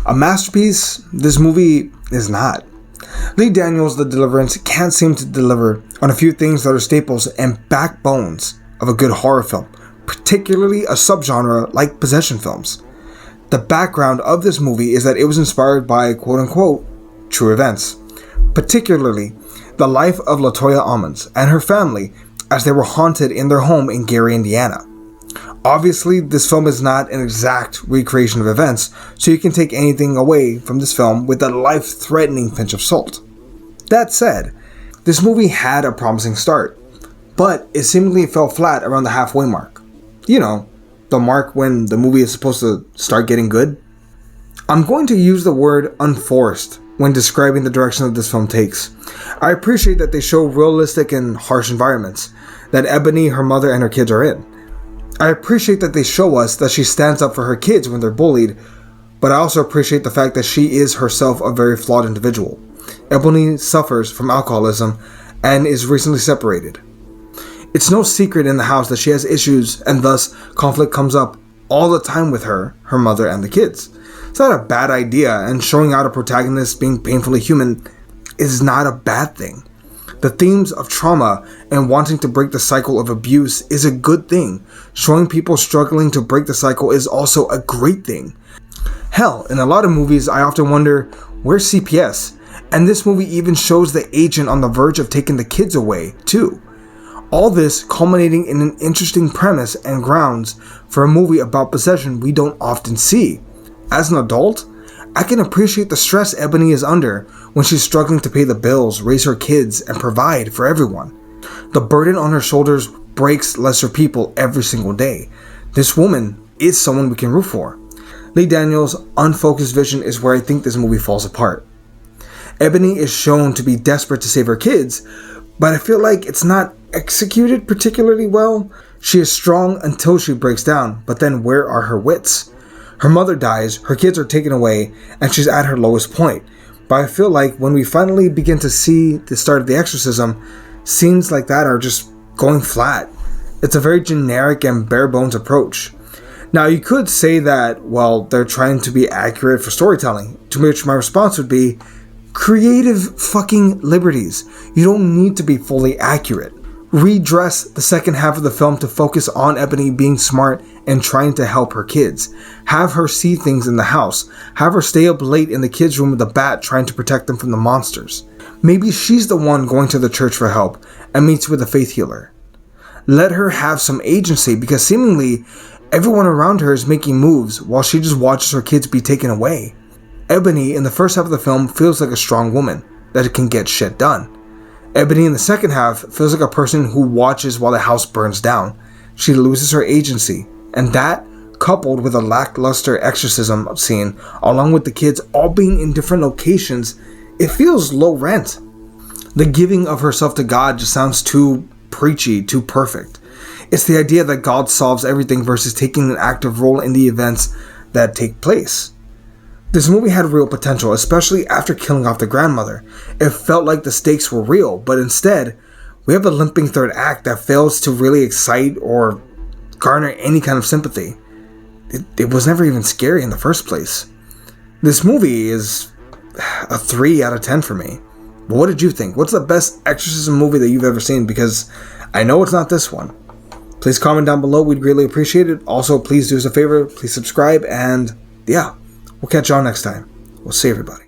A masterpiece, this movie is not. Lee Daniels' The Deliverance can't seem to deliver on a few things that are staples and backbones of a good horror film, particularly a subgenre like possession films. The background of this movie is that it was inspired by quote-unquote true events, particularly the life of LaToya Ammons and her family as they were haunted in their home in Gary, Indiana. Obviously, this film is not an exact recreation of events, so you can take anything away from this film with a life-threatening pinch of salt. That said, this movie had a promising start, but it seemingly fell flat around the halfway mark. You know, the mark when the movie is supposed to start getting good. I'm going to use the word unforced when describing the direction that this film takes. I appreciate that they show realistic and harsh environments that Ebony, her mother, and her kids are in. I appreciate that they show us that she stands up for her kids when they're bullied, but I also appreciate the fact that she is herself a very flawed individual. Ebony suffers from alcoholism and is recently separated. It's no secret in the house that she has issues, and thus conflict comes up all the time with her mother, and the kids. It's not a bad idea, and showing out a protagonist being painfully human is not a bad thing. The themes of trauma and wanting to break the cycle of abuse is a good thing. Showing people struggling to break the cycle is also a great thing. Hell, in a lot of movies, I often wonder, where's CPS? And this movie even shows the agent on the verge of taking the kids away, too. All this culminating in an interesting premise and grounds for a movie about possession we don't often see. As an adult, I can appreciate the stress Ebony is under when she's struggling to pay the bills, raise her kids, and provide for everyone. The burden on her shoulders breaks lesser people every single day. This woman is someone we can root for. Lee Daniels' unfocused vision is where I think this movie falls apart. Ebony is shown to be desperate to save her kids, but I feel like it's not executed particularly well. She is strong until she breaks down, but then where are her wits? Her mother dies, her kids are taken away, and she's at her lowest point. But I feel like when we finally begin to see the start of the exorcism, scenes like that are just going flat. It's a very generic and bare bones approach. Now you could say that, well, they're trying to be accurate for storytelling, to which my response would be, creative fucking liberties. You don't need to be fully accurate. Redress the second half of the film to focus on Ebony being smart and trying to help her kids. Have her see things in the house. Have her stay up late in the kids' room with a bat trying to protect them from the monsters. Maybe she's the one going to the church for help and meets with a faith healer. Let her have some agency, because seemingly everyone around her is making moves while she just watches her kids be taken away. Ebony in the first half of the film feels like a strong woman that can get shit done. Ebony in the second half feels like a person who watches while the house burns down. She loses her agency, and that, coupled with a lackluster exorcism scene, along with the kids all being in different locations, it feels low rent. The giving of herself to God just sounds too preachy, too perfect. It's the idea that God solves everything versus taking an active role in the events that take place. This movie had real potential, especially after killing off the grandmother. It felt like the stakes were real, but instead, we have a limping third act that fails to really excite or garner any kind of sympathy. It was never even scary in the first place. This movie is a 3 out of 10 for me. But what did you think? What's the best exorcism movie that you've ever seen? Because I know it's not this one. Please comment down below. We'd greatly appreciate it. Also, please do us a favor. Please subscribe. And yeah, we'll catch y'all next time. We'll see everybody.